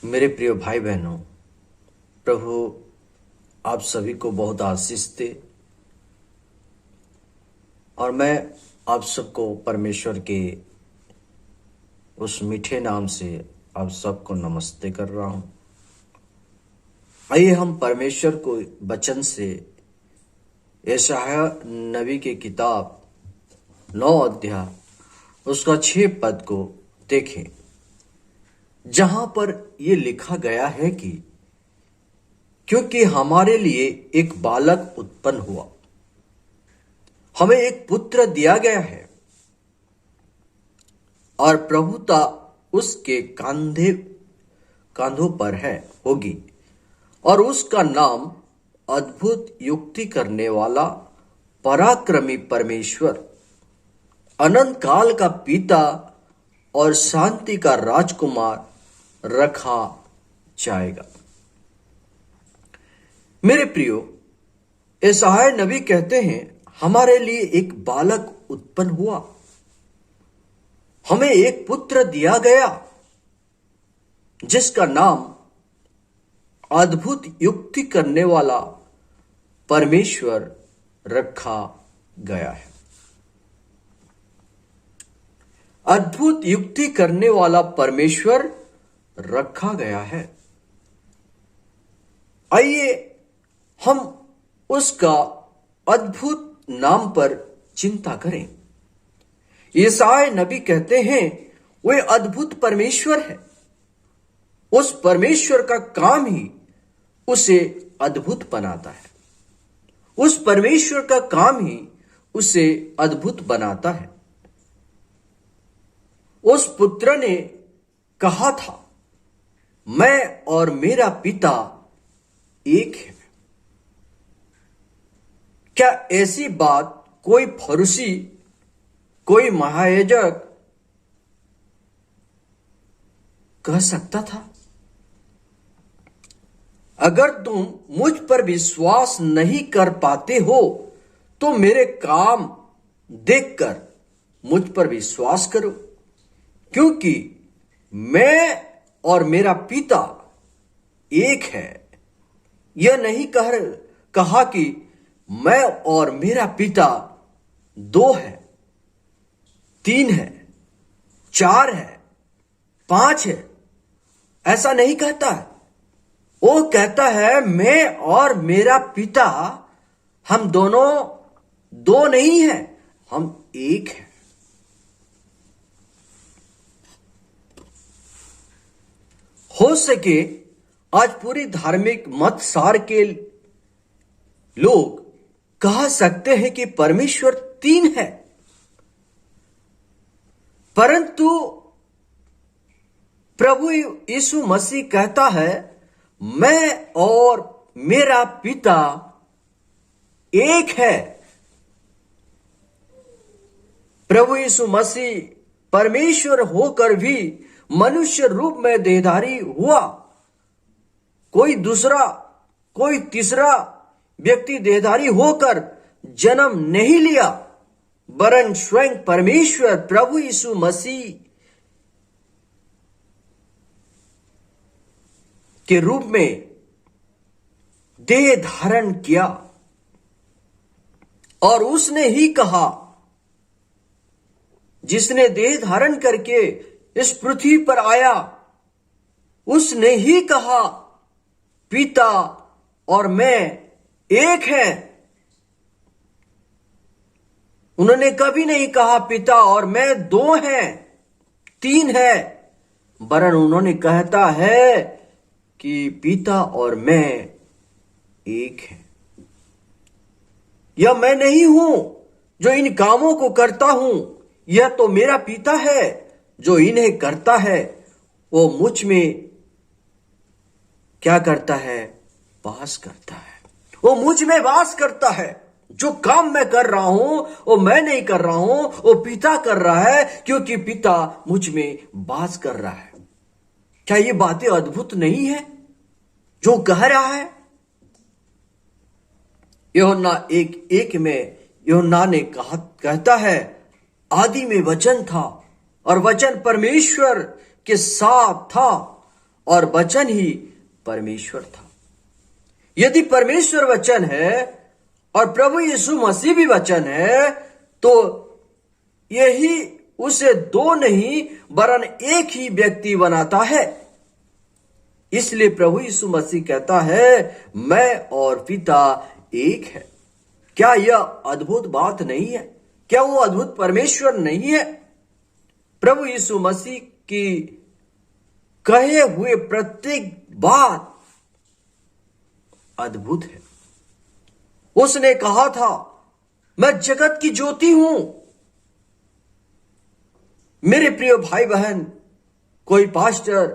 मेरे प्रिय भाई बहनों, प्रभु आप सभी को बहुत आशीष दे। और मैं आप सबको परमेश्वर के उस मीठे नाम से आप सबको नमस्ते कर रहा हूं। आइए हम परमेश्वर को वचन से यशायाह नबी की किताब 9 अध्याय उसका 6 पद को देखें, जहां पर यह लिखा गया है कि क्योंकि हमारे लिए एक बालक उत्पन्न हुआ, हमें एक पुत्र दिया गया है और प्रभुता उसके कांधों पर है होगी, और उसका नाम अद्भुत युक्ति करने वाला, पराक्रमी परमेश्वर, अनंत काल का पिता और शांति का राजकुमार रखा जाएगा। मेरे प्रियो, यशायाह नबी कहते हैं हमारे लिए एक बालक उत्पन्न हुआ, हमें एक पुत्र दिया गया जिसका नाम अद्भुत युक्ति करने वाला परमेश्वर रखा गया है। अद्भुत युक्ति करने वाला परमेश्वर रखा गया है। आइए हम उसका अद्भुत नाम पर चिंता करें। यशायाह नबी कहते हैं वे अद्भुत परमेश्वर है। उस परमेश्वर का काम ही उसे अद्भुत बनाता है। उस परमेश्वर का काम ही उसे अद्भुत बनाता है। उस पुत्र ने कहा था, मैं और मेरा पिता एक है। क्या ऐसी बात कोई फरीसी, कोई महायाजक कह सकता था? अगर तुम मुझ पर विश्वास नहीं कर पाते हो तो मेरे काम देखकर मुझ पर विश्वास करो, क्योंकि मैं और मेरा पिता एक है। यह नहीं कहा कि मैं और मेरा पिता 2 है, 3 है, 4 है, 5 है। ऐसा नहीं कहता है। वो कहता है मैं और मेरा पिता, हम दोनों 2 नहीं है, हम एक है। हो सके आज पूरी धार्मिक मत सार के लोग कह सकते हैं कि परमेश्वर 3 है, परंतु प्रभु यीशु मसीह कहता है मैं और मेरा पिता एक है। प्रभु यीशु मसीह परमेश्वर होकर भी मनुष्य रूप में देहधारी हुआ। कोई दूसरा, कोई तीसरा व्यक्ति देहधारी होकर जन्म नहीं लिया, वरन स्वयं परमेश्वर प्रभु यीशु मसीह के रूप में देह धारण किया। और उसने ही कहा, जिसने देह धारण करके इस पृथ्वी पर आया, उसने ही कहा पिता और मैं एक है। उन्होंने कभी नहीं कहा पिता और मैं 2 हैं, 3 है, वरन उन्होंने कहता है कि पिता और मैं एक है। यह मैं नहीं हूं जो इन कामों को करता हूं, यह तो मेरा पिता है जो इन्हें करता है। वो मुझ में क्या करता है? वास करता है। वो मुझ में वास करता है। जो काम मैं कर रहा हूं वो मैं नहीं कर रहा हूं, वो पिता कर रहा है, क्योंकि पिता मुझ में वास कर रहा है। क्या ये बातें अद्भुत नहीं है जो कह रहा है? यूहन्ना 1:1 में यूहन्ना ने कहता है आदि में वचन था और वचन परमेश्वर के साथ था और वचन ही परमेश्वर था। यदि परमेश्वर वचन है और प्रभु यीशु मसीह भी वचन है, तो यही उसे दो नहीं वरन एक ही व्यक्ति बनाता है। इसलिए प्रभु यीशु मसीह कहता है, मैं और पिता एक है। क्या यह अद्भुत बात नहीं है? क्या वो अद्भुत परमेश्वर नहीं है? प्रभु यीशु मसीह की कहे हुए प्रत्येक बात अद्भुत है। उसने कहा था, मैं जगत की ज्योति हूं। मेरे प्रिय भाई बहन, कोई पास्टर,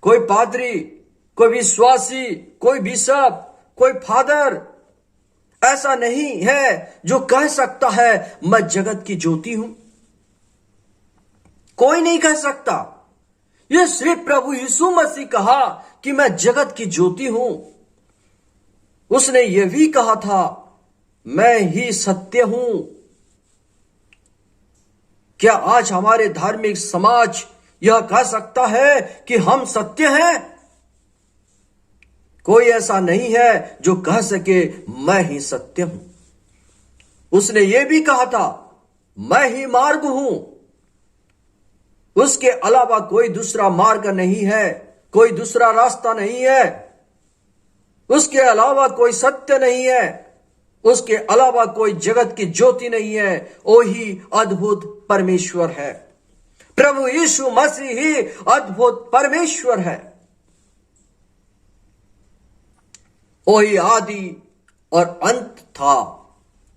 कोई पादरी, कोई विश्वासी, कोई बिशप, कोई फादर ऐसा नहीं है जो कह सकता है मैं जगत की ज्योति हूं। कोई नहीं कह सकता। यह सिर्फ प्रभु यीशु मसीह कहा कि मैं जगत की ज्योति हूं। उसने यह भी कहा था, मैं ही सत्य हूं। क्या आज हमारे धार्मिक समाज यह कह सकता है कि हम सत्य हैं? कोई ऐसा नहीं है जो कह सके मैं ही सत्य हूं। उसने यह भी कहा था, मैं ही मार्ग हूं। उसके अलावा कोई दूसरा मार्ग नहीं है, कोई दूसरा रास्ता नहीं है। उसके अलावा कोई सत्य नहीं है, उसके अलावा कोई जगत की ज्योति नहीं है। वही अद्भुत परमेश्वर है। प्रभु यीशु मसीह ही अद्भुत परमेश्वर है। वही आदि और अंत था,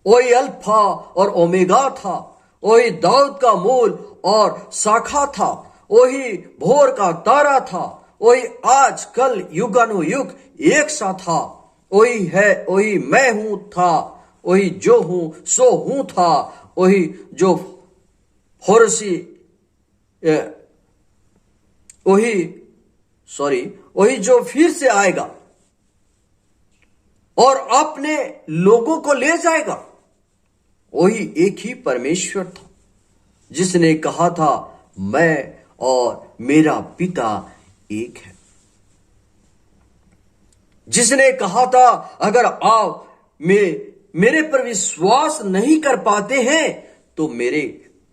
वही अल्फा और ओमेगा था, वही दाऊद का मूल और शाखा था, वही भोर का तारा था, वही आज कल युगानुयुग एक सा था। वही है, वही मैं हूं था, वही जो हूं सो हूं था, वही जो वही जो फिर से आएगा और अपने लोगों को ले जाएगा। वही एक ही परमेश्वर था जिसने कहा था, मैं और मेरा पिता एक है। जिसने कहा था, अगर आप मेरे पर विश्वास नहीं कर पाते हैं तो मेरे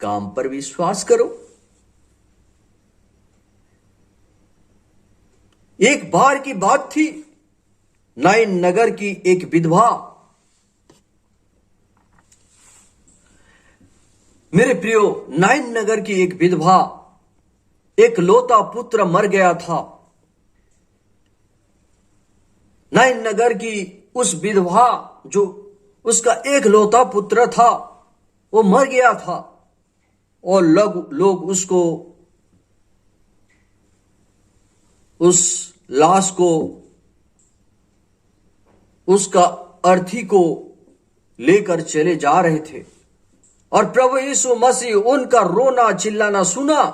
काम पर विश्वास करो। एक बार की बात थी, नाइन नगर की एक विधवा। मेरे प्रियो, नाइन नगर की एक विधवा, एक लौता पुत्र मर गया था। नाइन नगर की उस विधवा, जो उसका एक लौता पुत्र था, वो मर गया था और लोग उसको, उस लाश को, उसका अर्थी को लेकर चले जा रहे थे। और प्रभु यीशु मसीह उनका रोना चिल्लाना सुना।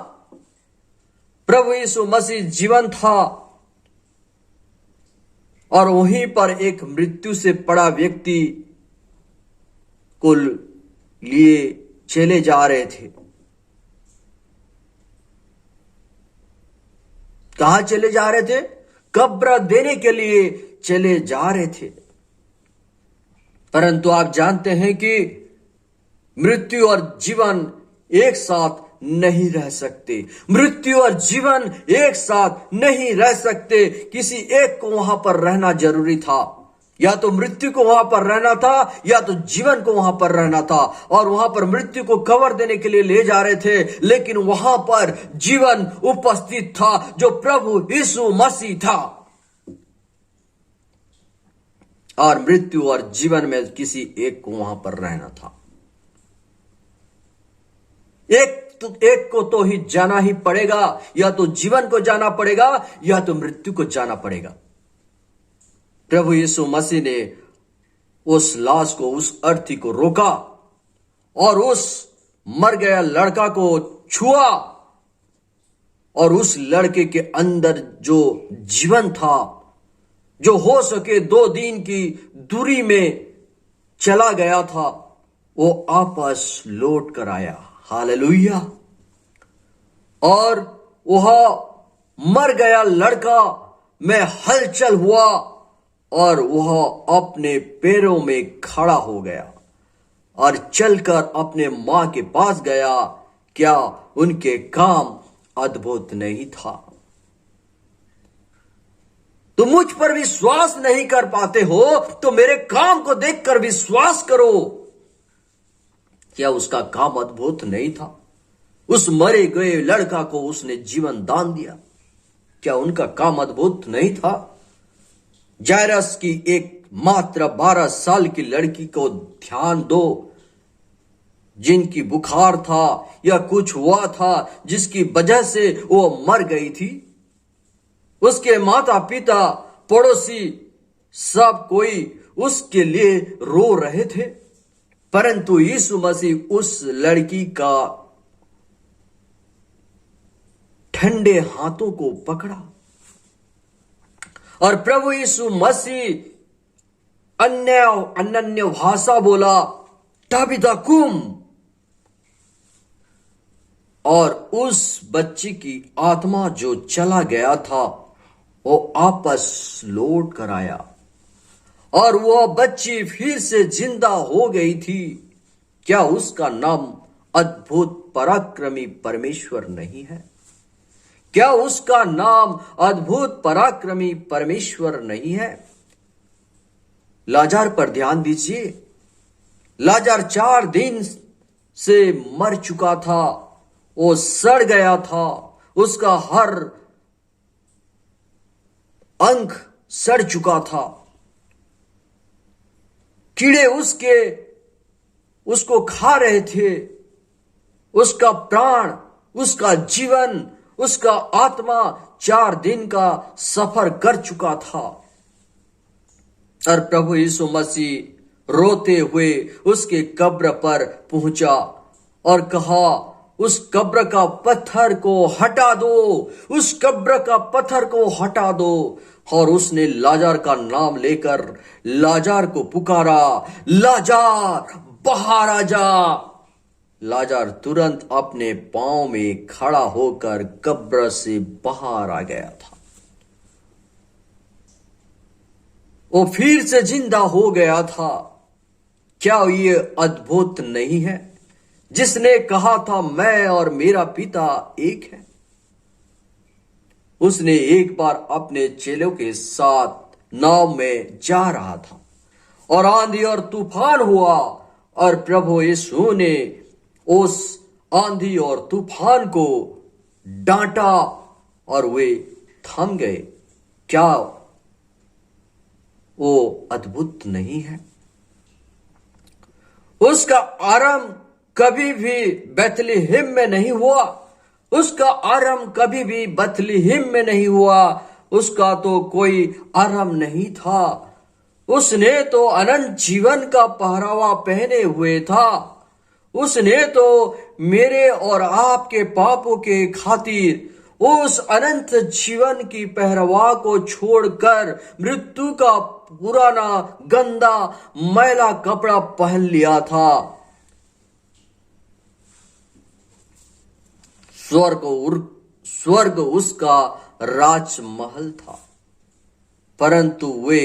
प्रभु यीशु मसीह जीवन था और वहीं पर एक मृत्यु से पड़ा व्यक्ति को लिए चले जा रहे थे। कहां चले जा रहे थे? कब्र देने के लिए चले जा रहे थे। परंतु आप जानते हैं कि मृत्यु और जीवन एक साथ नहीं रह सकते। मृत्यु और जीवन एक साथ नहीं रह सकते। किसी एक को वहां पर रहना जरूरी था। या तो मृत्यु को वहां पर रहना था या तो जीवन को वहां पर रहना था। और वहां पर मृत्यु को कवर देने के लिए ले जा रहे थे, लेकिन वहां पर जीवन उपस्थित था जो प्रभु यीशु मसीह था। और मृत्यु और जीवन में किसी एक को वहां पर रहना था। एक को तो ही जाना ही पड़ेगा। या तो जीवन को जाना पड़ेगा या तो मृत्यु को जाना पड़ेगा। प्रभु यीशु मसीह ने उस लाश को, उस अर्थी को रोका और उस मर गया लड़का को छुआ और उस लड़के के अंदर जो जीवन था, जो हो सके 2 दिन की दूरी में चला गया था, वो वापस लौट कर आया। हालेलुया। और वह मर गया लड़का में हलचल हुआ और वह अपने पैरों में खड़ा हो गया और चलकर अपने मां के पास गया। क्या उनके काम अद्भुत नहीं था? तुम मुझ पर विश्वास नहीं कर पाते हो तो मेरे काम को देखकर विश्वास करो। क्या उसका काम अद्भुत नहीं था? उस मरे गए लड़का को उसने जीवन दान दिया। क्या उनका काम अद्भुत नहीं था? जायरस की एक मात्र 12 साल की लड़की को ध्यान दो, जिनकी बुखार था या कुछ हुआ था जिसकी वजह से वो मर गई थी। उसके माता पिता, पड़ोसी, सब कोई उसके लिए रो रहे थे, परंतु यीशु मसीह उस लड़की का ठंडे हाथों को पकड़ा और प्रभु यीशु मसीह अनन्य भाषा बोला, ताबिता कुम, और उस बच्ची की आत्मा जो चला गया था वो वापस लौट कर आया और वह बच्ची फिर से जिंदा हो गई थी। क्या उसका नाम अद्भुत पराक्रमी परमेश्वर नहीं है? क्या उसका नाम अद्भुत पराक्रमी परमेश्वर नहीं है? लाजार पर ध्यान दीजिए। लाजार 4 दिन से मर चुका था, वो सड़ गया था, उसका हर अंग सड़ चुका था, कीड़े उसको खा रहे थे। उसका प्राण, उसका जीवन, उसका आत्मा 4 दिन का सफर कर चुका था और प्रभु यीशु मसीह रोते हुए उसके कब्र पर पहुंचा और कहा, उस कब्र का पत्थर को हटा दो, उस कब्र का पत्थर को हटा दो। और उसने लाजार का नाम लेकर लाजार को पुकारा, लाजार बाहर आ जा। लाजार तुरंत अपने पांव में खड़ा होकर कब्र से बाहर आ गया था। वो फिर से जिंदा हो गया था। क्या ये अद्भुत नहीं है? जिसने कहा था मैं और मेरा पिता एक है, उसने एक बार अपने चेलों के साथ नाव में जा रहा था और आंधी और तूफान हुआ और प्रभु यीशु ने उस आंधी और तूफान को डांटा और वे थम गए। क्या वो अद्भुत नहीं है? उसका आरंभ कभी भी बैतलहम में नहीं हुआ। उसका आरंभ कभी भी बैतलहम में नहीं हुआ। उसका तो कोई आरंभ नहीं था। उसने तो अनंत जीवन का पहरावा पहने हुए था। उसने तो मेरे और आपके पापों के खातिर उस अनंत जीवन की पहरवा को छोड़कर मृत्यु का पुराना गंदा मैला कपड़ा पहन लिया था। स्वर्ग उसका राजमहल था, परंतु वे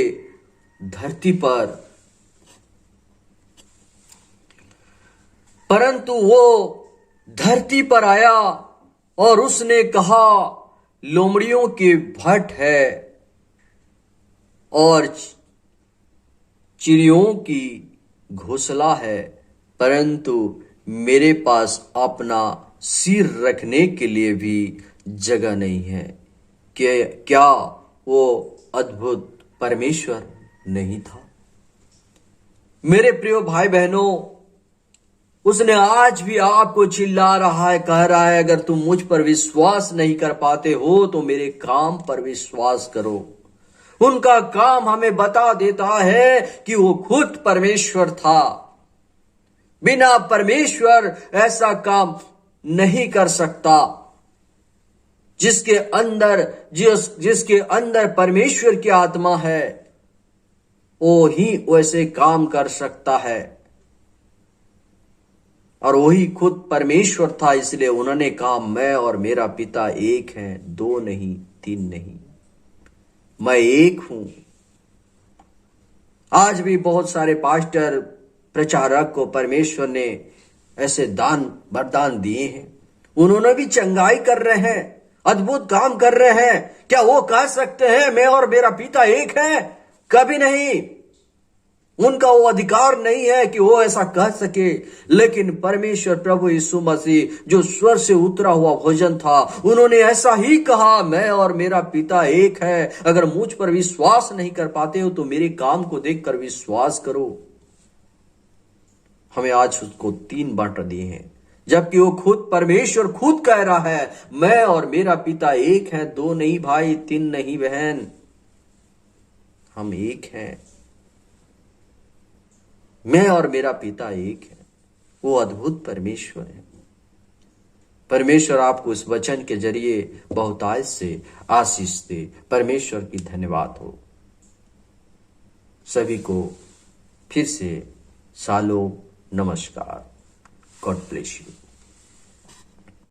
वो धरती पर आया और उसने कहा, लोमड़ियों के भट्ट है और चिड़ियों की घोंसला है, परंतु मेरे पास अपना सिर रखने के लिए भी जगह नहीं है। क्या वो अद्भुत परमेश्वर नहीं था? मेरे प्रिय भाई बहनों, उसने आज भी आपको चिल्ला रहा है, कह रहा है, अगर तुम मुझ पर विश्वास नहीं कर पाते हो तो मेरे काम पर विश्वास करो। उनका काम हमें बता देता है कि वो खुद परमेश्वर था। बिना परमेश्वर ऐसा काम नहीं कर सकता। जिसके अंदर परमेश्वर की आत्मा है वो ही वैसे काम कर सकता है। और वही खुद परमेश्वर था, इसलिए उन्होंने कहा मैं और मेरा पिता एक हैं, दो नहीं, तीन नहीं, मैं एक हूं। आज भी बहुत सारे पास्टर प्रचारक को परमेश्वर ने ऐसे दान वरदान दिए हैं, उन्होंने भी चंगाई कर रहे हैं, अद्भुत काम कर रहे हैं। क्या वो कह सकते हैं मैं और मेरा पिता एक है? कभी नहीं। उनका वो अधिकार नहीं है कि वो ऐसा कह सके। लेकिन परमेश्वर प्रभु यीशु मसीह जो स्वर से उतरा हुआ भोजन था, उन्होंने ऐसा ही कहा मैं और मेरा पिता एक है। अगर मुझ पर विश्वास नहीं कर पाते हो तो मेरे काम को देखकर विश्वास करो। हमें आज उसको 3 बांट दिए हैं, जबकि वो खुद परमेश्वर खुद कह रहा है मैं और मेरा पिता एक है, 2 नहीं भाई, 3 नहीं बहन, हम एक हैं। मैं और मेरा पिता एक है। वो अद्भुत परमेश्वर है। परमेश्वर आपको इस वचन के जरिए बहुतायत से आशीष दे। परमेश्वर की धन्यवाद हो। सभी को फिर से सालों नमस्कार। God bless you.